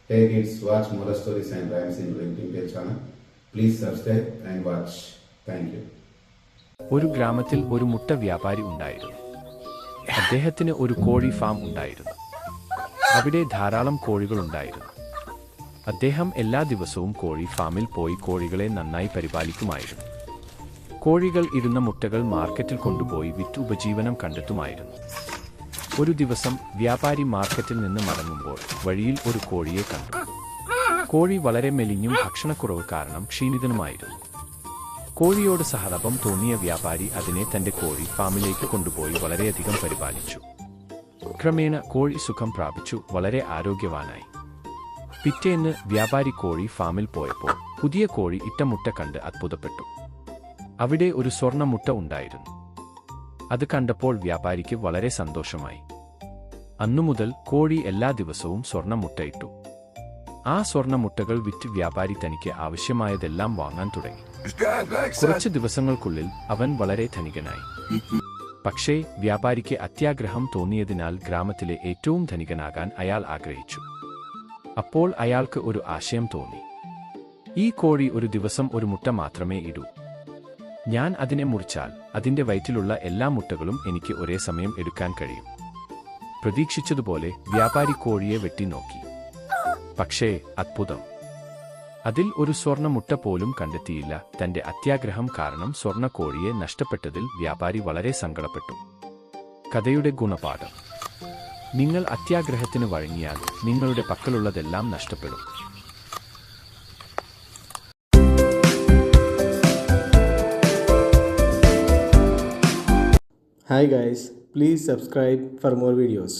Hey kids, watch more stories and rhymes in Blinking Page channel. Please subscribe and watch. Thank you. ഒരു ഗ്രാമത്തിൽ ഒരു മുട്ട വ്യാപാരി ഉണ്ടായിരുന്നു. അദ്ദേഹത്തിന് ഒരു കോഴി ഫാം ഉണ്ടായിരുന്നു. അവിടെ ധാരാളം കോഴികൾ ഉണ്ടായിരുന്നു. അദ്ദേഹം എല്ലാ ദിവസവും കോഴി ഫാമിൽ പോയി കോഴികളെ നന്നായി പരിപാലിക്കുമായിരുന്നു. കോഴികൾ ഇടുന്ന മുട്ടകൾ മാർക്കറ്റിൽ കൊണ്ടുപോയി വിറ്റ് ഉപജീവനം കണ്ടെത്തുമായിരുന്നു. ഒരു ദിവസം വ്യാപാരി മാർക്കറ്റിൽ നിന്ന് മടങ്ങുമ്പോൾ വഴിയിൽ ഒരു കോഴിയെ കണ്ടു. കോഴി വളരെ മെലിഞ്ഞും ഭക്ഷണക്കുറവ് കാരണം ക്ഷീണിതനുമായിരുന്നു. കോഴിയോട് സഹതാപം തോന്നിയ വ്യാപാരി അതിനെ തന്റെ കോഴി ഫാമിലേക്ക് കൊണ്ടുപോയി വളരെയധികം പരിപാലിച്ചു. ക്രമേണ കോഴി സുഖം പ്രാപിച്ചു വളരെ ആരോഗ്യവാനായി. പിറ്റേന്ന് വ്യാപാരി കോഴി ഫാമിൽ പോയപ്പോൾ പുതിയ കോഴി ഇട്ട മുട്ട കണ്ട് അത്ഭുതപ്പെട്ടു. അവിടെ ഒരു സ്വർണ്ണ മുട്ട ഉണ്ടായിരുന്നു. അത് കണ്ടപ്പോൾ വ്യാപാരിക്ക് വളരെ സന്തോഷമായി. അന്നുമുതൽ കോഴി എല്ലാ ദിവസവും സ്വർണ്ണ മുട്ടയിട്ടു. ആ സ്വർണ്ണ മുട്ടകൾ വിറ്റ് വ്യാപാരി തനിക്ക് ആവശ്യമായതെല്ലാം വാങ്ങാൻ തുടങ്ങി. കുറച്ച് ദിവസങ്ങൾക്കുള്ളിൽ അവൻ വളരെ ധനികനായി. പക്ഷേ വ്യാപാരിക്ക് അത്യാഗ്രഹം തോന്നിയതിനാൽ ഗ്രാമത്തിലെ ഏറ്റവും ധനികനാകാൻ അയാൾ ആഗ്രഹിച്ചു. അപ്പോൾ അയാൾക്ക് ഒരു ആശയം തോന്നി. ഈ കോഴി ഒരു ദിവസം ഒരു മുട്ട മാത്രമേ ഇടൂ. ഞാൻ അതിനെ മുറിച്ചാൽ അതിന്റെ വയറ്റിലുള്ള എല്ലാ മുട്ടകളും എനിക്ക് ഒരേ സമയം എടുക്കാൻ കഴിയും. പ്രതീക്ഷിച്ചതുപോലെ വ്യാപാരി കോഴിയെ വെട്ടിനോക്കി. പക്ഷേ അത്ഭുതം! അതിൽ ഒരു സ്വർണ്ണ മുട്ട പോലും കണ്ടെത്തിയില്ല. തന്റെ അത്യാഗ്രഹം കാരണം സ്വർണ്ണ കോഴിയെ നഷ്ടപ്പെട്ടതിൽ വ്യാപാരി വളരെ സങ്കടപ്പെട്ടു. കഥയുടെ ഗുണപാഠം: നിങ്ങൾ അത്യാഗ്രഹത്തിന് വഴങ്ങിയാൽ നിങ്ങളുടെ പക്കലുള്ളതെല്ലാം നഷ്ടപ്പെടും. Hi guys, please subscribe for more videos.